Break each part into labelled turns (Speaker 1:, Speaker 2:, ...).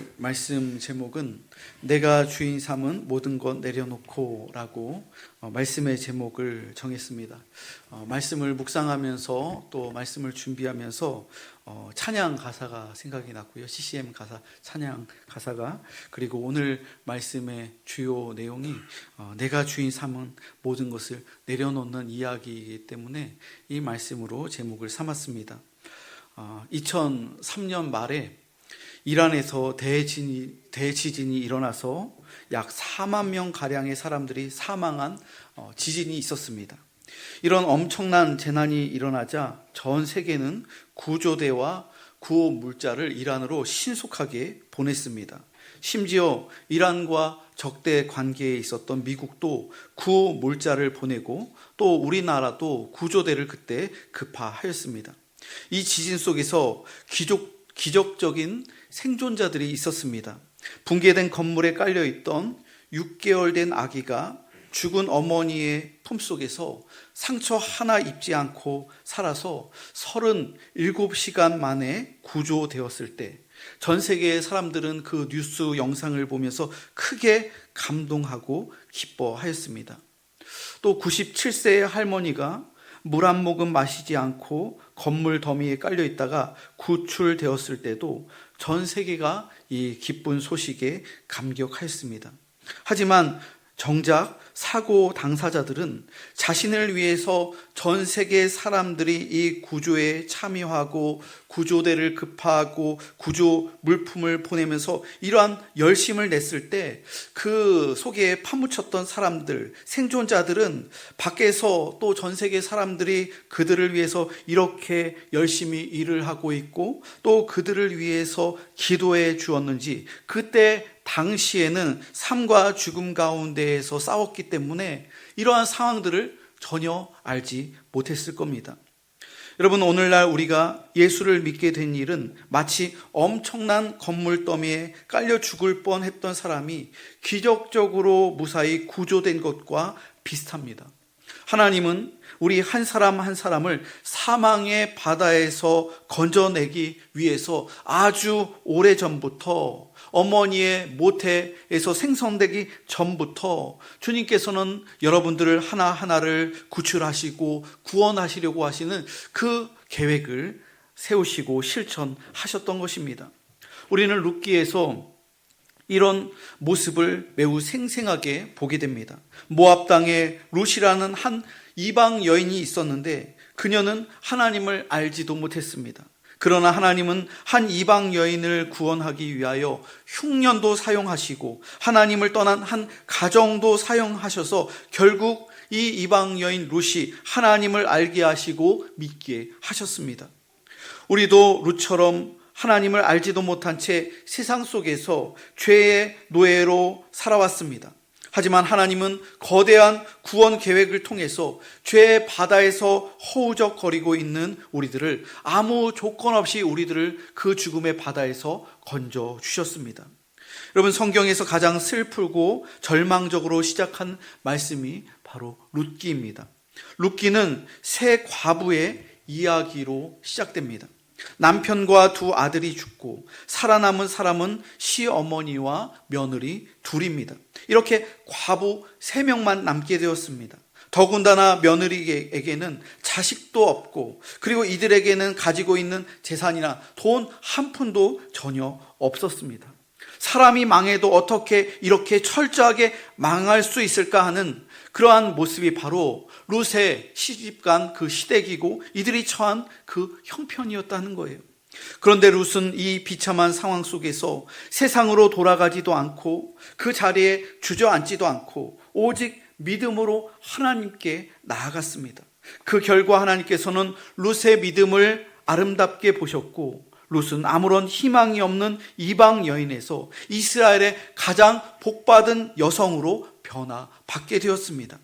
Speaker 1: 오늘 말씀 제목은 내가 주인 삼은 모든 것 내려놓고 라고 말씀의 제목을 정했습니다. 말씀을 묵상하면서 또 말씀을 준비하면서 찬양 가사가 생각이 났고요. CCM 가사, 찬양 가사가, 그리고 오늘 말씀의 주요 내용이 내가 주인 삼은 모든 것을 내려놓는 이야기이기 때문에 이 말씀으로 제목을 삼았습니다. 2003년 말에 이란에서 대지진이 일어나서 약 4만 명 가량의 사람들이 사망한 지진이 있었습니다. 이런 엄청난 재난이 일어나자 전 세계는 구조대와 구호 물자를 이란으로 신속하게 보냈습니다. 심지어 이란과 적대 관계에 있었던 미국도 구호 물자를 보내고 또 우리나라도 구조대를 그때 급파하였습니다. 이 지진 속에서 기적적인 생존자들이 있었습니다. 붕괴된 건물에 깔려있던 6개월 된 아기가 죽은 어머니의 품속에서 상처 하나 입지 않고 살아서 37시간 만에 구조되었을 때 전 세계의 사람들은 그 뉴스 영상을 보면서 크게 감동하고 기뻐하였습니다. 또 97세의 할머니가 물 한 모금 마시지 않고 건물 더미에 깔려 있다가 구출되었을 때도 전 세계가 이 기쁜 소식에 감격하였습니다. 하지만 정작 사고 당사자들은 자신을 위해서 전 세계 사람들이 이 구조에 참여하고 구조대를 급파하고 구조 물품을 보내면서 이러한 열심을 냈을 때 그 속에 파묻혔던 사람들, 생존자들은 밖에서 또 전 세계 사람들이 그들을 위해서 이렇게 열심히 일을 하고 있고 또 그들을 위해서 기도해 주었는지 그때 당시에는 삶과 죽음 가운데에서 싸웠기 때문에 이러한 상황들을 전혀 알지 못했을 겁니다. 여러분, 오늘날 우리가 예수를 믿게 된 일은 마치 엄청난 건물 더미에 깔려 죽을 뻔했던 사람이 기적적으로 무사히 구조된 것과 비슷합니다. 하나님은 우리 한 사람 한 사람을 사망의 바다에서 건져내기 위해서 아주 오래전부터 어머니의 모태에서 생성되기 전부터 주님께서는 여러분들을 하나하나를 구출하시고 구원하시려고 하시는 그 계획을 세우시고 실천하셨던 것입니다. 우리는 룻기에서 이런 모습을 매우 생생하게 보게 됩니다. 모압 땅에 룻이라는 한 이방 여인이 있었는데 그녀는 하나님을 알지도 못했습니다. 그러나 하나님은 한 이방 여인을 구원하기 위하여 흉년도 사용하시고 하나님을 떠난 한 가정도 사용하셔서 결국 이 이방 여인 룻이 하나님을 알게 하시고 믿게 하셨습니다. 우리도 룻처럼 하나님을 알지도 못한 채 세상 속에서 죄의 노예로 살아왔습니다. 하지만 하나님은 거대한 구원 계획을 통해서 죄의 바다에서 허우적거리고 있는 우리들을 아무 조건 없이 우리들을 그 죽음의 바다에서 건져 주셨습니다. 여러분, 성경에서 가장 슬프고 절망적으로 시작한 말씀이 바로 룻기입니다. 룻기는 세 과부의 이야기로 시작됩니다. 남편과 두 아들이 죽고 살아남은 사람은 시어머니와 며느리 둘입니다. 이렇게 과부 3명만 남게 되었습니다. 더군다나 며느리에게는 자식도 없고 그리고 이들에게는 가지고 있는 재산이나 돈 한 푼도 전혀 없었습니다. 사람이 망해도 어떻게 이렇게 철저하게 망할 수 있을까 하는 그러한 모습이 바로 룻의 시집간 그 시댁이고 이들이 처한 그 형편이었다는 거예요. 그런데 룻은 이 비참한 상황 속에서 세상으로 돌아가지도 않고 그 자리에 주저앉지도 않고 오직 믿음으로 하나님께 나아갔습니다. 그 결과 하나님께서는 룻의 믿음을 아름답게 보셨고 룻은 아무런 희망이 없는 이방 여인에서 이스라엘의 가장 복받은 여성으로 변화받게 되었습니다.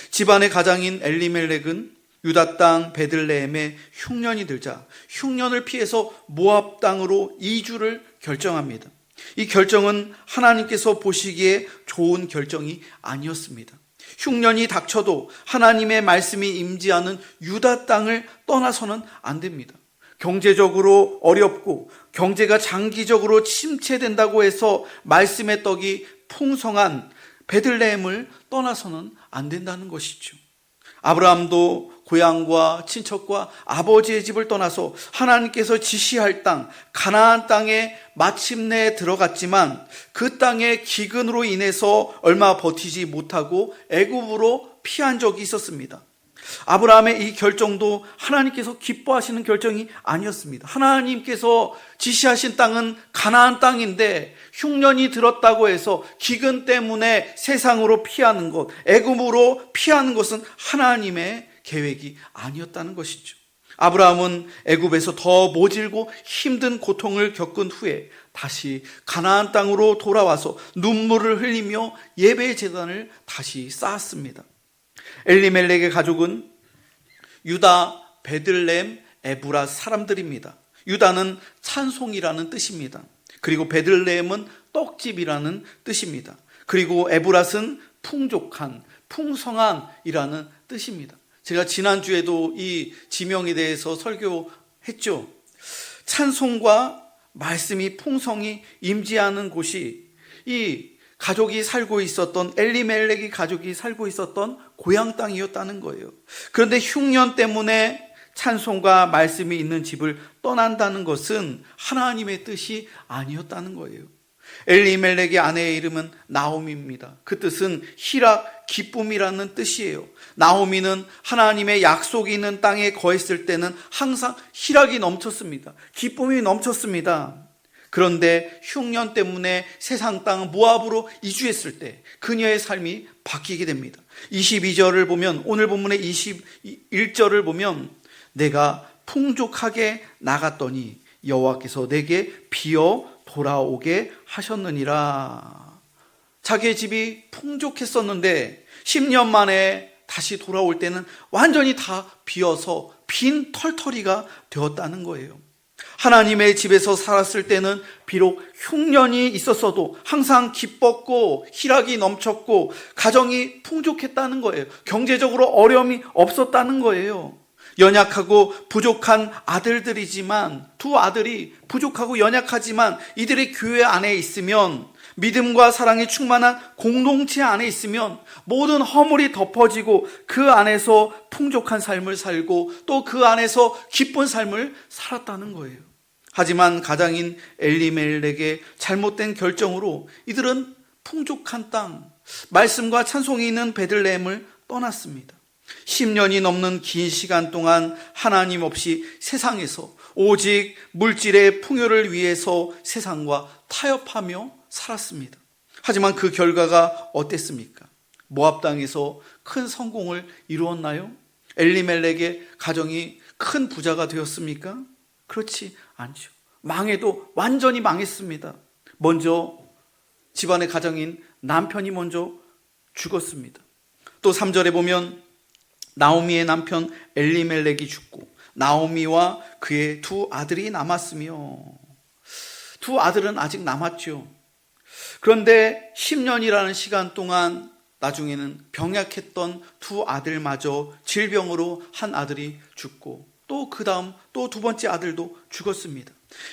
Speaker 1: 집안의 가장인 엘리멜렉은 유다 땅 베들레헴에 흉년이 들자 흉년을 피해서 모압 땅으로 이주를 결정합니다. 이 결정은 하나님께서 보시기에 좋은 결정이 아니었습니다. 흉년이 닥쳐도 하나님의 말씀이 임재하는 유다 땅을 떠나서는 안 됩니다. 경제적으로 어렵고 경제가 장기적으로 침체된다고 해서 말씀의 떡이 풍성한 베들레헴을 떠나서는 안 된다는 것이죠. 아브라함도 고향과 친척과 아버지의 집을 떠나서 하나님께서 지시할 땅 가나안 땅에 마침내 들어갔지만 그 땅의 기근으로 인해서 얼마 버티지 못하고 애굽으로 피한 적이 있었습니다. 아브라함의 이 결정도 하나님께서 기뻐하시는 결정이 아니었습니다. 하나님께서 지시하신 땅은 가나안 땅인데 흉년이 들었다고 해서 기근 때문에 세상으로 피하는 것, 애굽으로 피하는 것은 하나님의 계획이 아니었다는 것이죠. 아브라함은 애굽에서 더 모질고 힘든 고통을 겪은 후에 다시 가나안 땅으로 돌아와서 눈물을 흘리며 예배 제단을 다시 쌓았습니다. 엘리멜렉의 가족은 유다, 베들레헴, 에브라 사람들입니다. 유다는 찬송이라는 뜻입니다. 그리고 베들레헴은 떡집이라는 뜻입니다. 그리고 에브랏은 풍족한, 풍성한이라는 뜻입니다. 제가 지난주에도 이 지명에 대해서 설교했죠. 찬송과 말씀이 풍성히 임재하는 곳이 이 가족이 살고 있었던, 엘리멜렉이 가족이 살고 있었던 고향 땅이었다는 거예요. 그런데 흉년 때문에 찬송과 말씀이 있는 집을 떠난다는 것은 하나님의 뜻이 아니었다는 거예요. 엘리멜렉의 아내의 이름은 나오미입니다. 그 뜻은 희락, 기쁨이라는 뜻이에요. 나오미는 하나님의 약속이 있는 땅에 거했을 때는 항상 희락이 넘쳤습니다. 기쁨이 넘쳤습니다. 그런데 흉년 때문에 세상 땅 모압으로 이주했을 때 그녀의 삶이 바뀌게 됩니다. 22절을 보면, 오늘 본문의 21절을 보면, 내가 풍족하게 나갔더니 여호와께서 내게 비어 돌아오게 하셨느니라. 자기의 집이 풍족했었는데 10년 만에 다시 돌아올 때는 완전히 다 비어서 빈 털터리가 되었다는 거예요. 하나님의 집에서 살았을 때는 비록 흉년이 있었어도 항상 기뻤고 희락이 넘쳤고 가정이 풍족했다는 거예요. 경제적으로 어려움이 없었다는 거예요. 연약하고 부족한 아들들이지만, 두 아들이 부족하고 연약하지만 이들의 교회 안에 있으면, 믿음과 사랑이 충만한 공동체 안에 있으면 모든 허물이 덮어지고 그 안에서 풍족한 삶을 살고 또 그 안에서 기쁜 삶을 살았다는 거예요. 하지만 가장인 엘리멜렉의 잘못된 결정으로 이들은 풍족한 땅, 말씀과 찬송이 있는 베들레헴을 떠났습니다. 10년이 넘는 긴 시간 동안 하나님 없이 세상에서 오직 물질의 풍요를 위해서 세상과 타협하며 살았습니다. 하지만 그 결과가 어땠습니까? 모압 땅에서 큰 성공을 이루었나요? 엘리멜렉의 가정이 큰 부자가 되었습니까? 그렇지 않죠. 망해도 완전히 망했습니다. 먼저 집안의 가장인 남편이 먼저 죽었습니다. 또 3절에 보면 나오미의 남편 엘리멜렉이 죽고 나오미와 그의 두 아들이 남았으며, 두 아들은 아직 남았죠. 그런데 10년이라는 시간 동안 나중에는 병약했던 두 아들마저 질병으로 한 아들이 죽고 또 그 다음 또 두 번째 아들도 죽었습니다.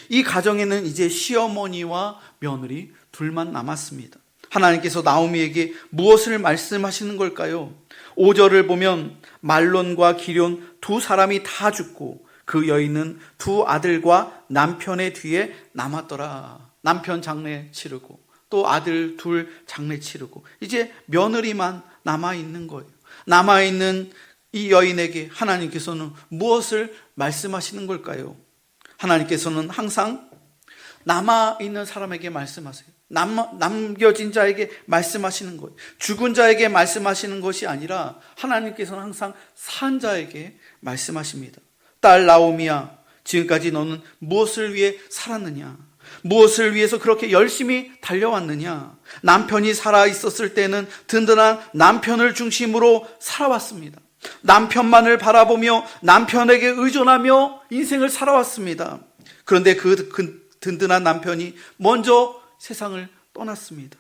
Speaker 1: 이 가정에는 이제 시어머니와 며느리 둘만 남았습니다. 하나님께서 나오미에게 무엇을 말씀하시는 걸까요? 5절을 보면 말론과 기럨 두 사람이 다 죽고 그 여인은 두 아들과 남편의 뒤에 남았더라. 남편 장례 치르고 또 아들 둘 장례 치르고 이제 며느리만 남아있는 거예요. 남아있는 이 여인에게 하나님께서는 무엇을 말씀하시는 걸까요? 하나님께서는 항상 남아있는 사람에게 말씀하세요. 남겨진 자에게 말씀하시는 거예요. 죽은 자에게 말씀하시는 것이 아니라 하나님께서는 항상 산 자에게 말씀하십니다. 딸 나오미야, 지금까지 너는 무엇을 위해 살았느냐? 무엇을 위해서 그렇게 열심히 달려왔느냐? 남편이 살아있었을 때는 든든한 남편을 중심으로 살아왔습니다. 남편만을 바라보며 남편에게 의존하며 인생을 살아왔습니다. 그런데 그 든든한 남편이 먼저 세상을 떠났습니다.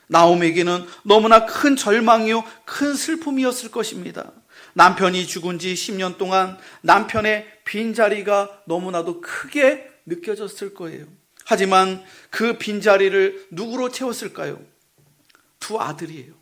Speaker 1: 나오미에게는 너무나 큰 절망이요, 큰 슬픔이었을 것입니다. 남편이 죽은 지 10년 동안 남편의 빈자리가 너무나도 크게 느껴졌을 거예요. 하지만 그 빈자리를 누구로 채웠을까요? 두 아들이에요.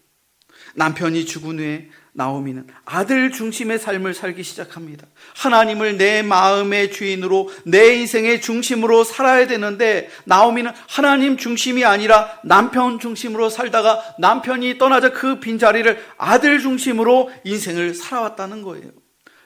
Speaker 1: 남편이 죽은 후에 나오미는 아들 중심의 삶을 살기 시작합니다. 하나님을 내 마음의 주인으로, 내 인생의 중심으로 살아야 되는데, 나오미는 하나님 중심이 아니라 남편 중심으로 살다가 남편이 떠나자 그 빈자리를 아들 중심으로 인생을 살아왔다는 거예요.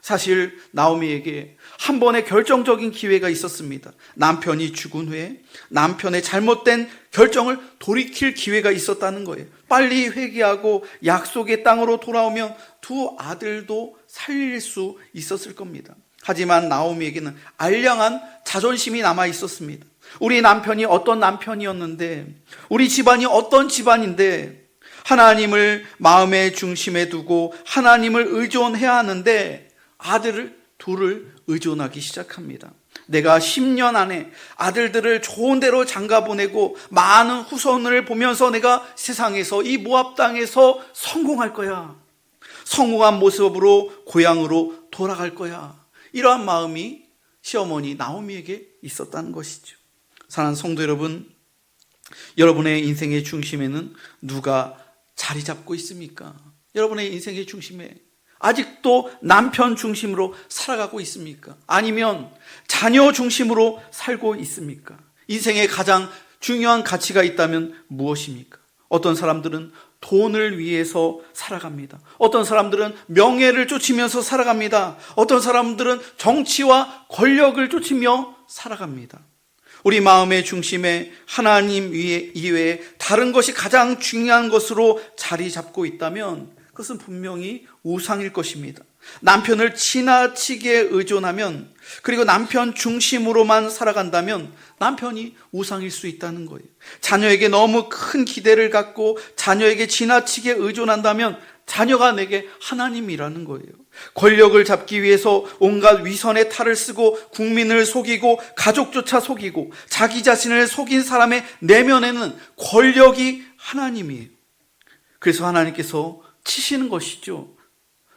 Speaker 1: 사실 나오미에게 한 번의 결정적인 기회가 있었습니다. 남편이 죽은 후에 남편의 잘못된 결정을 돌이킬 기회가 있었다는 거예요. 빨리 회개하고 약속의 땅으로 돌아오면 두 아들도 살릴 수 있었을 겁니다. 하지만 나오미에게는 알량한 자존심이 남아 있었습니다. 우리 남편이 어떤 남편이었는데, 우리 집안이 어떤 집안인데, 하나님을 마음의 중심에 두고 하나님을 의존해야 하는데 아들을 둘을 의존하기 시작합니다. 내가 10년 안에 아들들을 좋은 데로 장가 보내고 많은 후손을 보면서 내가 세상에서, 이 모압 땅에서 성공할 거야. 성공한 모습으로 고향으로 돌아갈 거야. 이러한 마음이 시어머니 나오미에게 있었다는 것이죠. 사랑하는 성도 여러분, 여러분의 인생의 중심에는 누가 자리 잡고 있습니까? 여러분의 인생의 중심에 아직도 남편 중심으로 살아가고 있습니까? 아니면 자녀 중심으로 살고 있습니까? 인생의 가장 중요한 가치가 있다면 무엇입니까? 어떤 사람들은 돈을 위해서 살아갑니다. 어떤 사람들은 명예를 쫓으면서 살아갑니다. 어떤 사람들은 정치와 권력을 쫓으며 살아갑니다. 우리 마음의 중심에 하나님 이외에 다른 것이 가장 중요한 것으로 자리 잡고 있다면 그것은 분명히 우상일 것입니다. 남편을 지나치게 의존하면, 그리고 남편 중심으로만 살아간다면 남편이 우상일 수 있다는 거예요. 자녀에게 너무 큰 기대를 갖고 자녀에게 지나치게 의존한다면 자녀가 내게 하나님이라는 거예요. 권력을 잡기 위해서 온갖 위선의 탈을 쓰고 국민을 속이고 가족조차 속이고 자기 자신을 속인 사람의 내면에는 권력이 하나님이에요. 그래서 하나님께서 치시는 것이죠.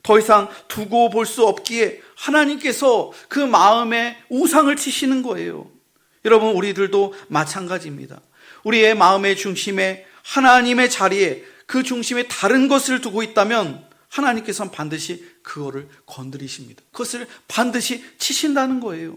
Speaker 1: 더 이상 두고 볼 수 없기에 하나님께서 그 마음에 우상을 치시는 거예요. 여러분, 우리들도 마찬가지입니다. 우리의 마음의 중심에, 하나님의 자리에, 그 중심에 다른 것을 두고 있다면 하나님께서는 반드시 그거를 건드리십니다. 그것을 반드시 치신다는 거예요.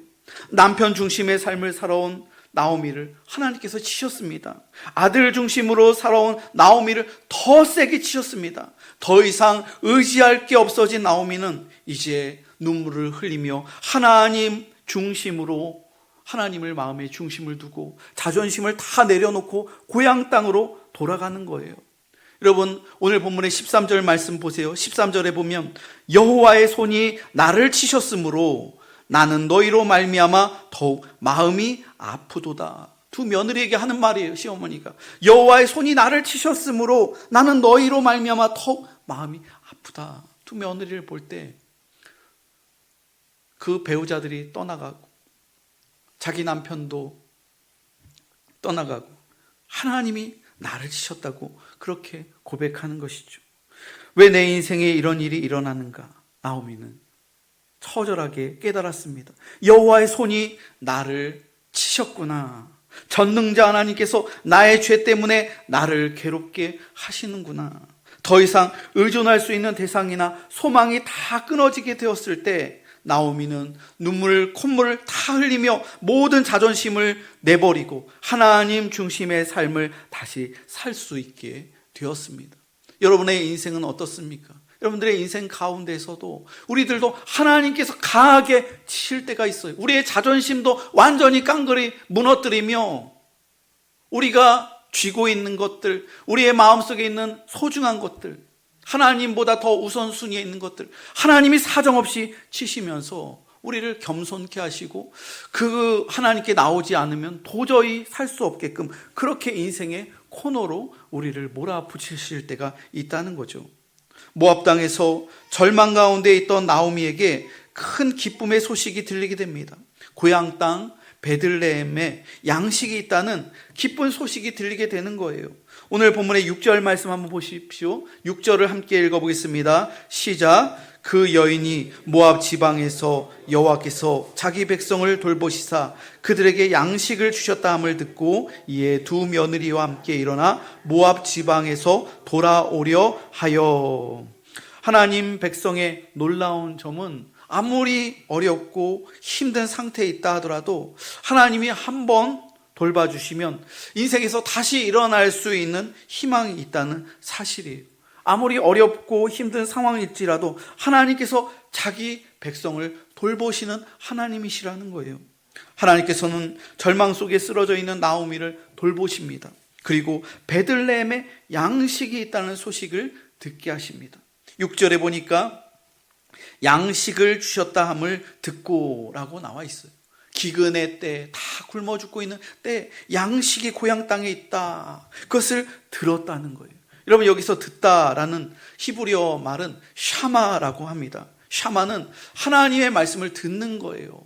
Speaker 1: 남편 중심의 삶을 살아온 나오미를 하나님께서 치셨습니다. 아들 중심으로 살아온 나오미를 더 세게 치셨습니다. 더 이상 의지할 게 없어진 나오미는 이제 눈물을 흘리며 하나님 중심으로, 하나님을 마음의 중심을 두고 자존심을 다 내려놓고 고향 땅으로 돌아가는 거예요. 여러분, 오늘 본문의 13절 말씀 보세요. 13절에 보면 여호와의 손이 나를 치셨으므로 나는 너희로 말미암아 더욱 마음이 아프도다. 두 며느리에게 하는 말이에요. 시어머니가 여호와의 손이 나를 치셨으므로 나는 너희로 말미암아 더욱 마음이 아프다. 두 며느리를 볼 때 그 배우자들이 떠나가고 자기 남편도 떠나가고 하나님이 나를 치셨다고 그렇게 고백하는 것이죠. 왜 내 인생에 이런 일이 일어나는가? 나오미는 처절하게 깨달았습니다. 여호와의 손이 나를 치셨구나. 전능자 하나님께서 나의 죄 때문에 나를 괴롭게 하시는구나. 더 이상 의존할 수 있는 대상이나 소망이 다 끊어지게 되었을 때 나오미는 눈물, 콧물을 다 흘리며 모든 자존심을 내버리고 하나님 중심의 삶을 다시 살 수 있게 되었습니다. 여러분의 인생은 어떻습니까? 여러분들의 인생 가운데서도 우리들도 하나님께서 강하게 치실 때가 있어요. 우리의 자존심도 완전히 깡그리 무너뜨리며 우리가 쥐고 있는 것들, 우리의 마음속에 있는 소중한 것들, 하나님보다 더 우선순위에 있는 것들, 하나님이 사정없이 치시면서 우리를 겸손케 하시고 그 하나님께 나오지 않으면 도저히 살 수 없게끔 그렇게 인생의 코너로 우리를 몰아붙이실 때가 있다는 거죠. 모압 땅에서 절망 가운데 있던 나오미에게 큰 기쁨의 소식이 들리게 됩니다. 고향 땅 베들레헴에 양식이 있다는 기쁜 소식이 들리게 되는 거예요. 오늘 본문의 6절 말씀 한번 보십시오. 6절을 함께 읽어보겠습니다. 시작. 그 여인이 모압 지방에서 여호와께서 자기 백성을 돌보시사 그들에게 양식을 주셨다 함을 듣고 이에 두 며느리와 함께 일어나 모압 지방에서 돌아오려 하여. 하나님 백성의 놀라운 점은 아무리 어렵고 힘든 상태에 있다 하더라도 하나님이 한번 돌봐주시면 인생에서 다시 일어날 수 있는 희망이 있다는 사실이에요. 아무리 어렵고 힘든 상황일지라도 하나님께서 자기 백성을 돌보시는 하나님이시라는 거예요. 하나님께서는 절망 속에 쓰러져 있는 나오미를 돌보십니다. 그리고 베들레헴에 양식이 있다는 소식을 듣게 하십니다. 6절에 보니까 양식을 주셨다 함을 듣고 라고 나와 있어요. 기근의 때, 다 굶어 죽고 있는 때 양식이 고향 땅에 있다. 그것을 들었다는 거예요. 여러분, 여기서 듣다라는 히브리어 말은 샤마라고 합니다. 샤마는 하나님의 말씀을 듣는 거예요.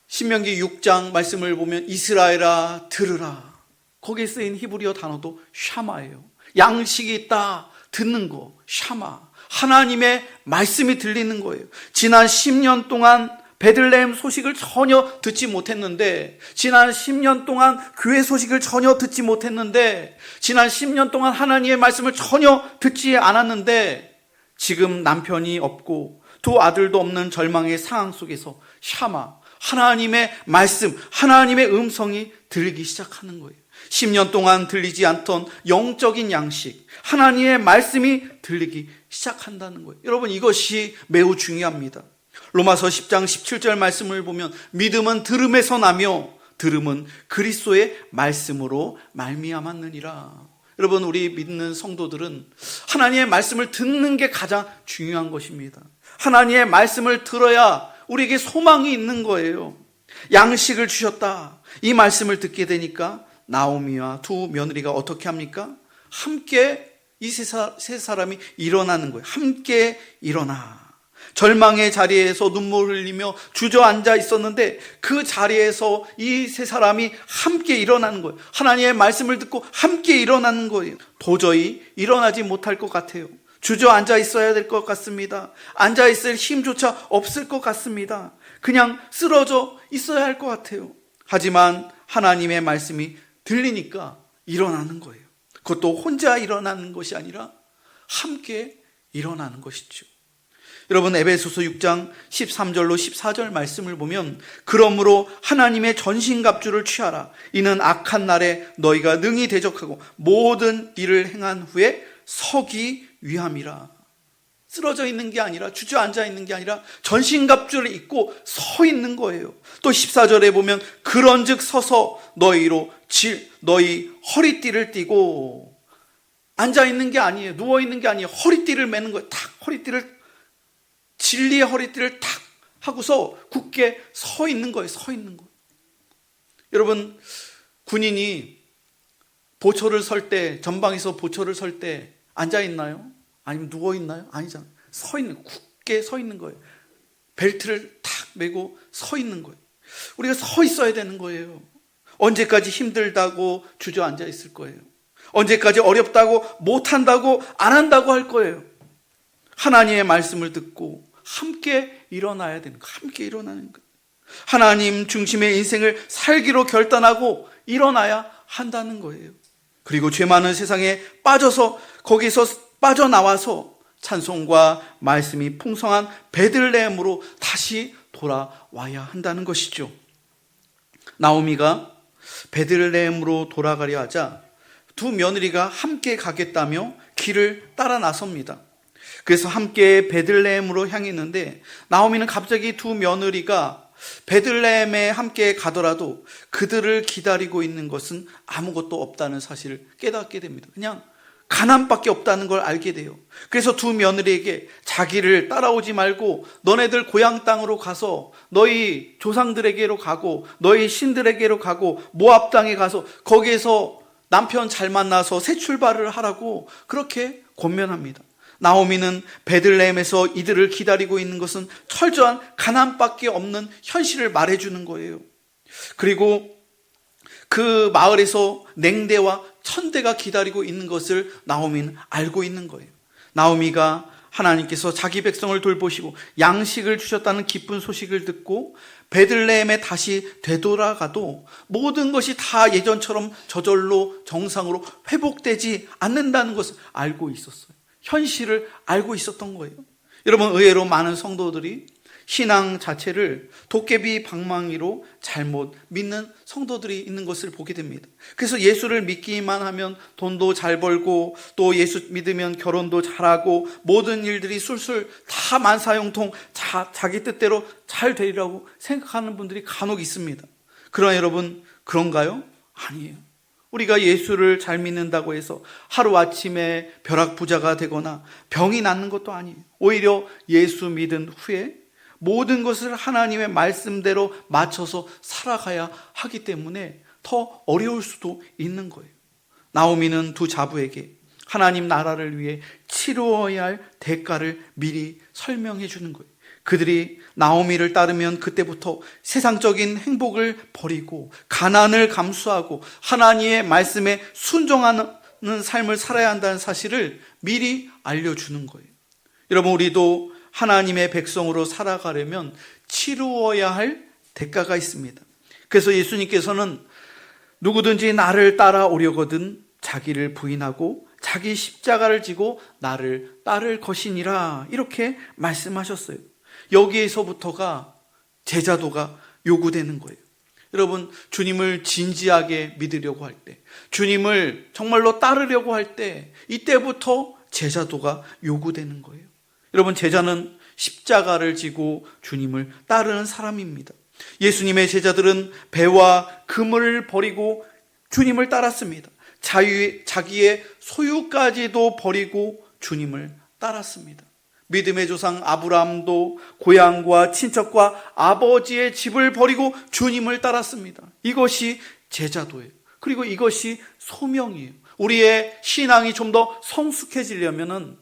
Speaker 1: 신명기 6장 말씀을 보면 이스라엘아 들으라. 거기에 쓰인 히브리어 단어도 샤마예요. 양식이 있다, 듣는 거, 샤마. 하나님의 말씀이 들리는 거예요. 지난 10년 동안 베들레헴 소식을 전혀 듣지 못했는데, 지난 10년 동안 교회 소식을 전혀 듣지 못했는데, 지난 10년 동안 하나님의 말씀을 전혀 듣지 않았는데, 지금 남편이 없고 두 아들도 없는 절망의 상황 속에서 샤마, 하나님의 말씀, 하나님의 음성이 들리기 시작하는 거예요. 10년 동안 들리지 않던 영적인 양식, 하나님의 말씀이 들리기 시작한다는 거예요. 여러분, 이것이 매우 중요합니다. 로마서 10장 17절 말씀을 보면 믿음은 들음에서 나며 들음은 그리스도의 말씀으로 말미암았느니라. 여러분, 우리 믿는 성도들은 하나님의 말씀을 듣는 게 가장 중요한 것입니다. 하나님의 말씀을 들어야 우리에게 소망이 있는 거예요. 양식을 주셨다, 이 말씀을 듣게 되니까 나오미와 두 며느리가 어떻게 합니까? 함께 이 세 사람이 일어나는 거예요. 함께 일어나. 절망의 자리에서 눈물 흘리며 주저앉아 있었는데 그 자리에서 이 세 사람이 함께 일어나는 거예요. 하나님의 말씀을 듣고 함께 일어나는 거예요. 도저히 일어나지 못할 것 같아요. 주저앉아 있어야 될 것 같습니다. 앉아 있을 힘조차 없을 것 같습니다. 그냥 쓰러져 있어야 할 것 같아요. 하지만 하나님의 말씀이 들리니까 일어나는 거예요. 그것도 혼자 일어나는 것이 아니라 함께 일어나는 것이죠. 여러분, 에베소서 6장 13절로 14절 말씀을 보면 그러므로 하나님의 전신갑주를 취하라. 이는 악한 날에 너희가 능히 대적하고 모든 일을 행한 후에 서기 위함이라. 쓰러져 있는 게 아니라, 주저앉아 있는 게 아니라 전신갑주를 입고 서 있는 거예요. 또 14절에 보면 그런즉 서서 너희 허리띠를 띠고, 앉아 있는 게 아니에요. 누워 있는 게 아니에요. 허리띠를 매는 거예요. 탁, 진리의 허리띠를 탁 하고서 굳게 서 있는 거예요. 서 있는 거예요. 여러분, 군인이 보초를 설 때, 전방에서 보초를 설 때 앉아 있나요? 아니면 누워 있나요? 아니잖아요. 서 있는, 굳게 서 있는 거예요. 벨트를 탁 메고 서 있는 거예요. 우리가 서 있어야 되는 거예요. 언제까지 힘들다고 주저앉아 있을 거예요. 언제까지 어렵다고 못한다고 안 한다고 할 거예요. 하나님의 말씀을 듣고 함께 일어나야 되는 거예요. 함께 일어나는 거예요. 하나님 중심의 인생을 살기로 결단하고 일어나야 한다는 거예요. 그리고 죄 많은 세상에 빠져서 거기서 빠져나와서 찬송과 말씀이 풍성한 베들레헴으로 다시 돌아와야 한다는 것이죠. 나오미가 베들레헴으로 돌아가려 하자 두 며느리가 함께 가겠다며 길을 따라 나섭니다. 그래서 함께 베들레헴으로 향했는데 나오미는 갑자기 두 며느리가 베들레헴에 함께 가더라도 그들을 기다리고 있는 것은 아무것도 없다는 사실을 깨닫게 됩니다. 그냥 가난밖에 없다는 걸 알게 돼요. 그래서 두 며느리에게 자기를 따라오지 말고 너네들 고향 땅으로 가서 너희 조상들에게로 가고 너희 신들에게로 가고 모압 땅에 가서 거기에서 남편 잘 만나서 새 출발을 하라고 그렇게 권면합니다. 나오미는 베들레헴에서 이들을 기다리고 있는 것은 철저한 가난밖에 없는 현실을 말해주는 거예요. 그리고 그 마을에서 냉대와 천대가 기다리고 있는 것을 나오미는 알고 있는 거예요. 나오미가 하나님께서 자기 백성을 돌보시고 양식을 주셨다는 기쁜 소식을 듣고 베들레헴에 다시 되돌아가도 모든 것이 다 예전처럼 저절로 정상으로 회복되지 않는다는 것을 알고 있었어요. 현실을 알고 있었던 거예요. 여러분, 의외로 많은 성도들이 신앙 자체를 도깨비 방망이로 잘못 믿는 성도들이 있는 것을 보게 됩니다. 그래서 예수를 믿기만 하면 돈도 잘 벌고 또 예수 믿으면 결혼도 잘하고 모든 일들이 술술 다 만사형통 자기 뜻대로 잘 되리라고 생각하는 분들이 간혹 있습니다. 그러나 여러분, 그런가요? 아니에요. 우리가 예수를 잘 믿는다고 해서 하루아침에 벼락부자가 되거나 병이 낫는 것도 아니에요. 오히려 예수 믿은 후에 모든 것을 하나님의 말씀대로 맞춰서 살아가야 하기 때문에 더 어려울 수도 있는 거예요. 나오미는 두 자부에게 하나님 나라를 위해 치루어야 할 대가를 미리 설명해 주는 거예요. 그들이 나오미를 따르면 그때부터 세상적인 행복을 버리고 가난을 감수하고 하나님의 말씀에 순종하는 삶을 살아야 한다는 사실을 미리 알려주는 거예요. 여러분, 우리도 하나님의 백성으로 살아가려면 치루어야 할 대가가 있습니다. 그래서 예수님께서는 누구든지 나를 따라오려거든 자기를 부인하고 자기 십자가를 지고 나를 따를 것이니라, 이렇게 말씀하셨어요. 여기에서부터가 제자도가 요구되는 거예요. 여러분, 주님을 진지하게 믿으려고 할 때, 주님을 정말로 따르려고 할 때, 이때부터 제자도가 요구되는 거예요. 여러분, 제자는 십자가를 지고 주님을 따르는 사람입니다. 예수님의 제자들은 배와 그물을 버리고 주님을 따랐습니다. 자기의 소유까지도 버리고 주님을 따랐습니다. 믿음의 조상 아브라함도 고향과 친척과 아버지의 집을 버리고 주님을 따랐습니다. 이것이 제자도예요. 그리고 이것이 소명이에요. 우리의 신앙이 좀 더 성숙해지려면은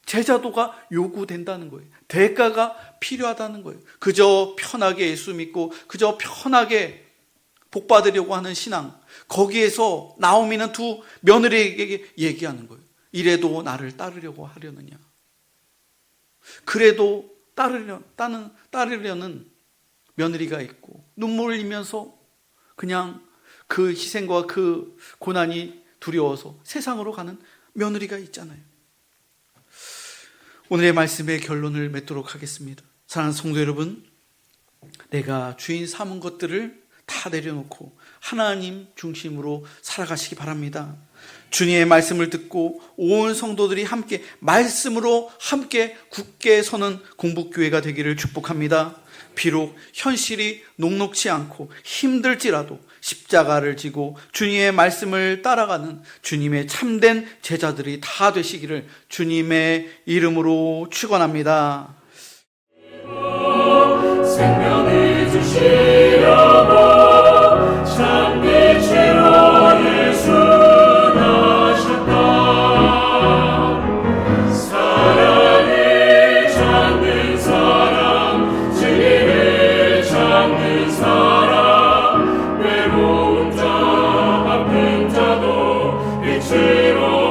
Speaker 1: 제자도가 요구된다는 거예요. 대가가 필요하다는 거예요. 그저 편하게 예수 믿고 그저 편하게 복 받으려고 하는 신앙, 거기에서 나오미는 두 며느리에게 얘기하는 거예요. 이래도 나를 따르려고 하려느냐. 그래도 따르려는 며느리가 있고 눈물을 흘리면서 그냥 그 희생과 그 고난이 두려워서 세상으로 가는 며느리가 있잖아요. 오늘의 말씀의 결론을 맺도록 하겠습니다. 사랑하는 성도 여러분, 내가 주인 삼은 것들을 다 내려놓고 하나님 중심으로 살아가시기 바랍니다. 주님의 말씀을 듣고 온 성도들이 함께 말씀으로 함께 굳게 서는 공복교회가 되기를 축복합니다. 비록 현실이 녹록치 않고 힘들지라도 십자가를 지고 주님의 말씀을 따라가는 주님의 참된 제자들이 다 되시기를 주님의 이름으로 축원합니다.
Speaker 2: 생명을 주시려고 참 빛으로 예수 나셨다. 사랑을 찾는 사람, 진리를 찾는 사람, 외로운 자 아픈 자도 빛으로